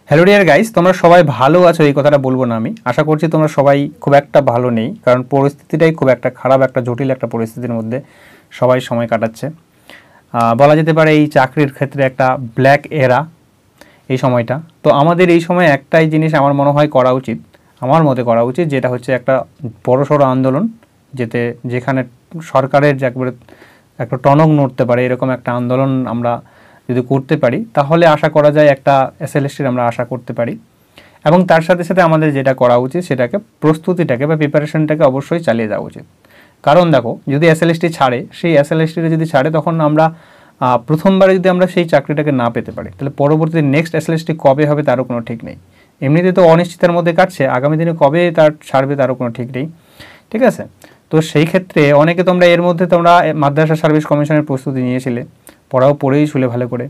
Hello dear guys, তোমরা সবাই ভালো আছো এই কথাটা বলবো না। আমি আশা করছি তোমরা সবাই খুব একটা ভালো নেই, কারণ পরিস্থিতিটাই খুব একটা খারাপ, একটা জটিল একটা পরিস্থিতির মধ্যে সবাই সময় কাটাচ্ছে। বলা যেতে পারে এই চাকরির ক্ষেত্রে একটা ব্ল্যাক এরা এই সময়টা। তো আমাদের এই সময় একটাই জিনিস আমার মনে হয় করা উচিত, আমার মতে করা উচিত, যেটা হচ্ছে একটা বড়সড় আন্দোলন, যেখানে সরকারের যে একবারে একটা টনক নড়তে পারে এরকম একটা আন্দোলন আমরা যদি করতে পারি, তাহলে আশা করা যায় একটা এসএলএসটির আমরা আশা করতে পারি। এবং তার সাথে সাথে আমাদের যেটা করা উচিত সেটাকে প্রস্তুতিটাকে বা প্রিপারেশনটাকে অবশ্যই চালিয়ে যাওয়া উচিত। কারণ দেখো, যদি এসএলএসটি ছাড়ে, সেই এসএলএসটিটা যদি ছাড়ে, তখন আমরা প্রথমবারে যদি আমরা সেই চাকরিটাকে না পেতে পারি, তাহলে পরবর্তীতে নেক্সট এসএলএসটি কবে হবে তারও কোনো ঠিক নেই। এমনিতে তো অনিশ্চিতের মধ্যে কাটছে, আগামী দিনে কবে তার ছাড়বে তারও কোনো ঠিক নেই। ঠিক আছে, তো সেই ক্ষেত্রে অনেকে তোমরা এর মধ্যে তোমরা মাদ্রাসা সার্ভিস কমিশনের প্রস্তুতি নিয়েছিলে, পড়েই ছিলে ভালো করে।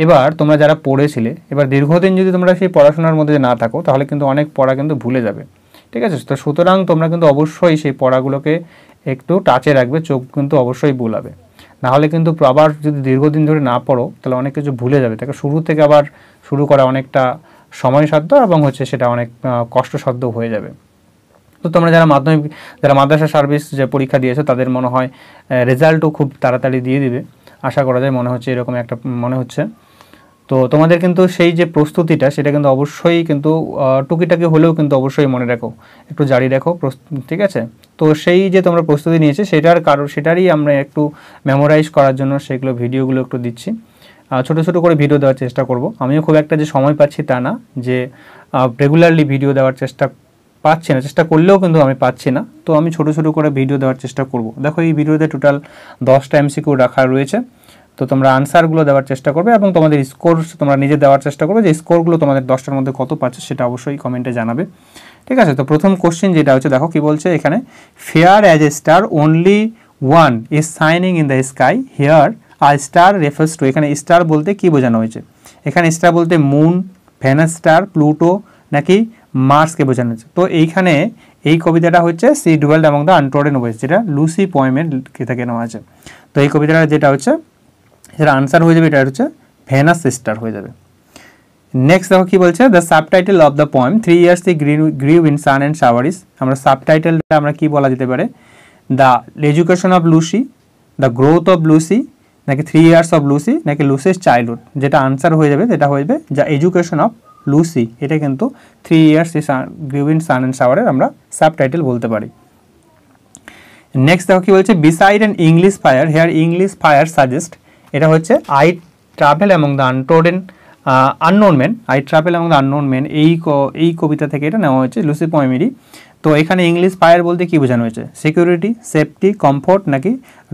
এবার তোমরা যারা পড়েছিলে, এবার দীর্ঘদিন যদি তোমরা সেই পড়াশোনার মধ্যে না থাকো, তাহলে কিন্তু অনেক পড়া কিন্তু ভুলে যাবে। ঠিক আছে, তো সুতরাং তোমরা কিন্তু অবশ্যই সেই পড়াগুলোকে একটু টাচে রাখবে, চোখ কিন্তু অবশ্যই বুলাবে। নাহলে কিন্তু আবার যদি দীর্ঘদিন ধরে না পড়ো, তাহলে অনেক কিছু ভুলে যাবে। তাকে শুরু থেকে আবার শুরু করা অনেকটা সময়সাধ্য এবং সেটা অনেক কষ্টসাধ্য হয়ে যাবে। তো তোমরা যারা মাদ্রাসা সার্ভিস যে পরীক্ষা দিয়েছো, তাদের মনে হয় রেজাল্টও খুব তাড়াতাড়ি দিয়ে দিবে, আশা করা যায়, মনে হচ্ছে এরকম একটা মনে হচ্ছে। তো তোমাদের কিন্তু সেই যে প্রস্তুতিটা, সেটা কিন্তু অবশ্যই কিন্তু টুকিটাকি হলেও কিন্তু অবশ্যই মনে রাখো, একটু জারি রাখো। ঠিক আছে, তো সেই যে তোমরা প্রস্তুতি নিয়েছে সেটারই আমরা একটু মেমোরাইজ করার জন্য সেগুলো ভিডিওগুলো একটু দিচ্ছি। ছোটো ছোটো করে ভিডিও দেওয়ার চেষ্টা করব। আমিও খুব একটা যে সময় পাচ্ছি তা না, যে রেগুলারলি ভিডিও দেওয়ার চেষ্টা করলেও কিন্তু আমি পাচ্ছি না। তো আমি ছোটো ছোটো করে ভিডিও দেওয়ার চেষ্টা করব। দেখো, এই ভিডিওতে টোটাল 10টা এমসিকিউ রাখা রয়েছে। তো তোমরা আনসারগুলো দেওয়ার চেষ্টা করবে এবং তোমাদের স্কোর তোমরা নিজে দেওয়ার চেষ্টা করবে। যে স্কোরগুলো তোমাদের 10টার মধ্যে কত পাচ্ছে সেটা অবশ্যই কমেন্টে জানাবে। ঠিক আছে, তো প্রথম কোশ্চেন যেটা হচ্ছে, দেখো কি বলছে এখানে, fair as a star only one is shining in the sky here আর স্টার রেফার্স টু। এখানে স্টার বলতে কি বোঝানো হয়েছে? এখানে স্টার বলতে মুন, ভেনাস স্টার, প্লুটো নাকি মার্সকে বোঝানো হয়েছে। তো এইখানে এই কবিতাটা হচ্ছে she dwelled among the untold west, যেটা লুসি পোয়েমের থেকে নেওয়া আছে। তো এই কবিতাটা যেটা হচ্ছে, এর আনসার হয়ে যাবে, এটা হচ্ছে ভেনাস স্টার হয়ে যাবে। নেক্সট দেখো কি বলছে, the subtitle of the poem 3 years he grew in sun and showers। আমরা সাবটাইটেলটা আমরা কি বলা যেতে পারে? The education of Lucy, the growth of Lucy, নাকি 3 years অফ লুসি, নাকি লুসিস চাইল্ডহুড। যেটা আনসার হয়ে যাবে সেটা হয়ে যাবে দ্য এডুকেশন অফ লুসি। এটা কিন্তু 3 years he grew in sun and showers আমরা সাবটাইটেল বলতে পারি। নেক্সট দেখো কি বলছে, beside an English fire here English fire suggest. এটা হচ্ছে I travel among the unknown man, I travel among the unknown man, এই কবিতা থেকে এটা নেওয়া হয়েছে, লুসি পোয়েমেরই। তো এখানে ইংলিশ ফায়ার বলতে কি বোঝানো হয়েছে? সিকিউরিটি, সেফটি, কমফোর্ট নাকি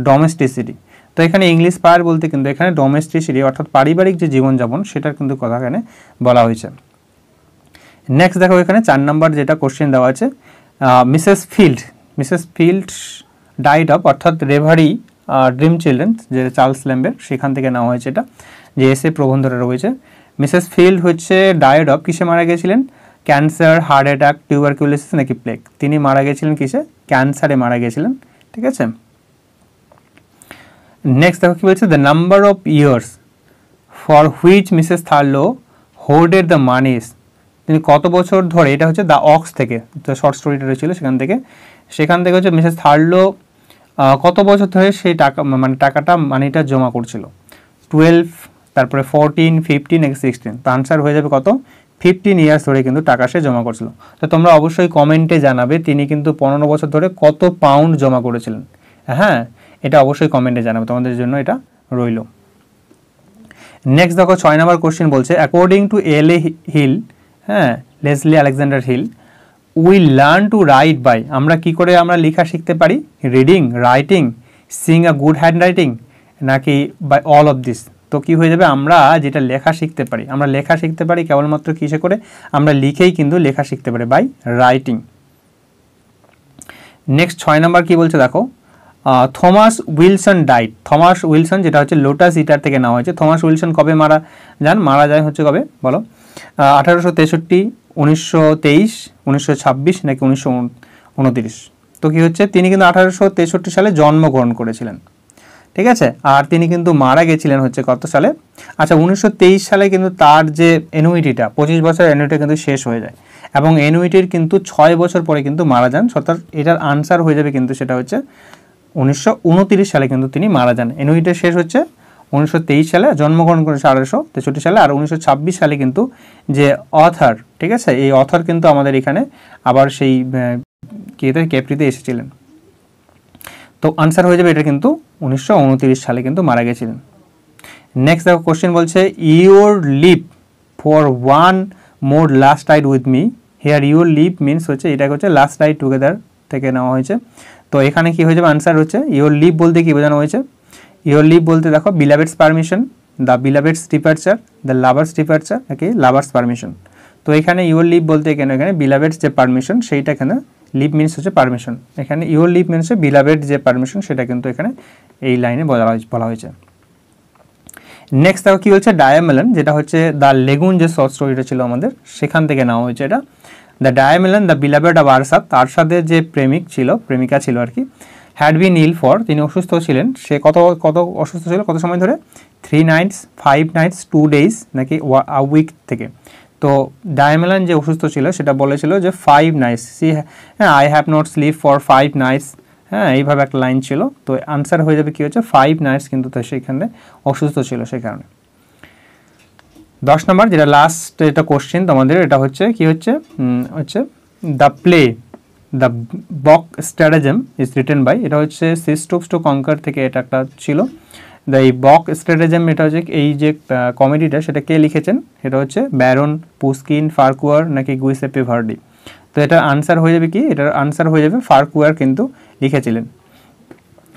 ডোমেস্টিসিটি। তো এখানে ইংলিশ ফায়ার বলতে কিন্তু এখানে ডোমেস্টিসিটি অর্থাৎ পারিবারিক যে জীবনযাপন সেটার কিন্তু কথা এখানে বলা হয়েছে। নেক্সট দেখো, এখানে 4 নম্বর যেটা কোশ্চেন দেওয়া আছে, মিসেস ফিল্ড ডাইড অফ, অর্থাৎ রেভারি ড্রিম চিলড্রেন, যে চার্লস ল্যাম্বের, সেখান থেকে নেওয়া হয়েছে এটা, যে এসে প্রবন্ধটা রয়েছে। মিসেস ফিল্ড হচ্ছে ডায়েড অফ, কিসে মারা গেছিলেন? ক্যান্সার, হার্ট অ্যাটাক, টিউবারকুলোসিস নাকি প্লেগ। তিনি মারা গেছিলেন কিসে? ক্যান্সারে মারা গেছিলেন। ঠিক আছে, নেক্সট দেখো কি বলছে, the number of years for which Mrs Thurlow holded the monies. তিনি কত বছর ধরে, এটা হচ্ছে দ্য অক্স থেকে, শর্ট স্টোরিটা রয়েছিল সেখান থেকে হচ্ছে মিসেস থার্লো কত বছর ধরে সেই টাকাটা মানিটা জমা করছিল? 12, তারপরে 14, 15 নাকি 16। তো আনসার হয়ে যাবে কত? 15 ইয়ার্স ধরে কিন্তু টাকা সে জমা করছিল। তো তোমরা অবশ্যই কমেন্টে জানাবে তিনি কিন্তু 15 বছর ধরে কত পাউন্ড জমা করেছিলেন। হ্যাঁ, এটা অবশ্যই কমেন্টে জানাবে, তোমাদের জন্য এটা রইল। নেক্সট দেখো 6 নম্বর কোশ্চেন বলছে, অ্যাকর্ডিং টু এল.এ. হিল, হ্যাঁ, Leslie Alexander Hill, we learn to write by. আমরা কি করে আমরা লেখা শিখতে পারি? Reading, writing, sing a good hand writing নাকি বাই অল অফ দিস। তো কি হয়ে যাবে, আমরা যেটা লেখা শিখতে পারি কেবলমাত্র কিসে করে? আমরা লিখেই কিন্তু লেখা শিখতে পারি, বাই রাইটিং। নেক্সট 6 নম্বর কি বলছে দেখো, Thomas Wilson died. Thomas Wilson, যেটা হচ্ছে লোটাস ইটার থেকে নেওয়া হয়েছে। থমাস উইলসন কবে মারা যায় হচ্ছে কবে বলো? 1863, 1923, 1926 নাকি 1929। তো কি হচ্ছে, তিনি কিন্তু 1863 সালে জন্মগ্রহণ করেছিলেন। ঠিক আছে। আর তিনি কিন্তু মারা গেছিলেন হচ্ছে কত সালে, আচ্ছা 1923 সালে কিন্তু তার যে অ্যানুইটিটা 25 বছর অ্যানুইটি কিন্তু শেষ হয়ে যায় এবং অ্যানুইটির কিন্তু 6 বছর পরে কিন্তু মারা যান। অর্থাৎ এটার আনসার হয়ে যাবে কিন্তু সেটা হচ্ছে 1929 সালে কিন্তু তিনি মারা যান। অ্যানুইটি শেষ হচ্ছে 1923 সালে, জন্মগ্রহণ করেছে 1863 সালে। আর 1926 সালে কিন্তু যে অথার, ঠিক আছে, এই অথার কিন্তু আমাদের এখানে আবার সেই ক্যাপ্রিতে এসেছিলেন। তো আনসার হয়ে যাবে এটা কিন্তু 1929 সালে কিন্তু মারা গেছিলেন। নেক্সট দেখো কোশ্চেন বলছে your leave for one more last ride with me. Here your leave means হচ্ছে এটা হচ্ছে লাস্ট রাইড টুগেদার থেকে নেওয়া হয়েছে। তো এখানে কি হয়ে যাবে, আনসার হচ্ছে ইউর লিভ বলতে কি বোঝানো হয়েছে, ইউর লিভ বলতে দেখো beloved's permission, the beloved's departure, the lover's departure, নাকি লাভার্স পারমিশন। তো এখানে ইউর লিভ বলতে কেন এখানে বিলাভেডস যে পারমিশন সেইটা এখানে লিভ মিনস হচ্ছে পারমিশন, এখানে ইউর লিভ মিনস হচ্ছে বিলাভেড যে পারমিশন সেটা কিন্তু এখানে এই লাইনে বলা হয়েছে। নেক্সট দেখো কি হচ্ছে ডায়ামেলন, যেটা হচ্ছে দ্য লেগুন যে শর্ট স্টোরিটা ছিল আমাদের সেখান থেকে নেওয়া হয়েছে এটা। দ্য ডায়ামেলন দ্য বিলাভেড অফ আরসাদ, আরসাদের যে প্রেমিকা ছিল আর কি, হ্যাড বিন ইল ফর, তিনি অসুস্থ ছিলেন, সে কত অসুস্থ ছিল কত সময় ধরে, 3 nights 5 nights 2 days নাকি উইক থেকে। তো ডায়ামেলন যে অসুস্থ ছিল সেটা বলেছিল যে 5 nights, I have not slip for 5 nights, হ্যাঁ এইভাবে একটা লাইন ছিল। তো আনসার হয়ে যাবে কি হচ্ছে 5 nights কিন্তু সেখানে অসুস্থ ছিল সেই কারণে। 10 নম্বর যেটা লাস্ট এটা কোশ্চেন তোমাদের, এটা হচ্ছে কি হচ্ছে দ্য প্লে দ্য বক স্ট্র্যাটেজেম ইজ রিটেন বাই, এটা হচ্ছে সিক্স ট্রুপস টু কনকার থেকে এটা একটা ছিল। দ্য বক স্ট্র্যাটেজেম এটা হচ্ছে এই যে কমেডিটা সেটা কে লিখেছেন, এটা হচ্ছে ব্যারন পুস্কিন, ফারকুয়ার নাকি গুইসেপে ভার্ডি। তো এটার আনসার হয়ে যাবে কি, এটার আনসার হয়ে যাবে ফারকুয়ার কিন্তু লিখেছিলেন।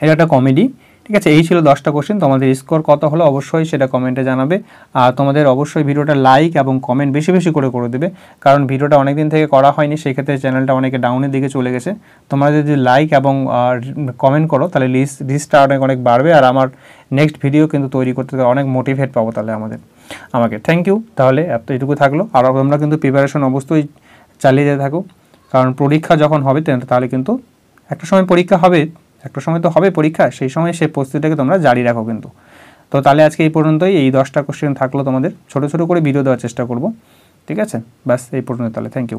এটা একটা কমেডি, ঠিক আছে। এই ছিল 10টা কোশ্চেন, তোমাদের স্কোর কত হলো অবশ্যই সেটা কমেন্টে জানাবে। আর তোমাদের অবশ্যই ভিডিওটা লাইক এবং কমেন্ট বেশি বেশি করে দেবে, কারণ ভিডিওটা অনেক দিন থেকে করা হয়নি, সেক্ষেত্রে চ্যানেলটা অনেকে ডাউনের দিকে চলে গেছে। তোমরা যদি লাইক এবং কমেন্ট করো তাহলে লিস্টটা অনেক বাড়বে, আর আমার নেক্সট ভিডিও কিন্তু তৈরি করতে অনেক মোটিভেট পাবো তাহলে আমাকে। থ্যাংক ইউ, তাহলে এতটুকু থাকলো। আর তোমরা কিন্তু প্রিপারেশন অবশ্যই চালিয়ে যেতে থাকো, কারণ পরীক্ষা যখন হবে তাহলে কিন্তু একটা সময় তো হবে পরীক্ষা, সেই সময় সেই প্রস্তুতিটাকে তোমরা জারি রাখো কিন্তু। তো তাহলে আজকে এই পর্যন্তই, এই 10টা কোশ্চেন থাকলো তোমাদের, ছোটো করে ভিডিও দেওয়ার চেষ্টা করব, ঠিক আছে। ব্যাস এই পর্যন্ত তাহলে, থ্যাংক ইউ।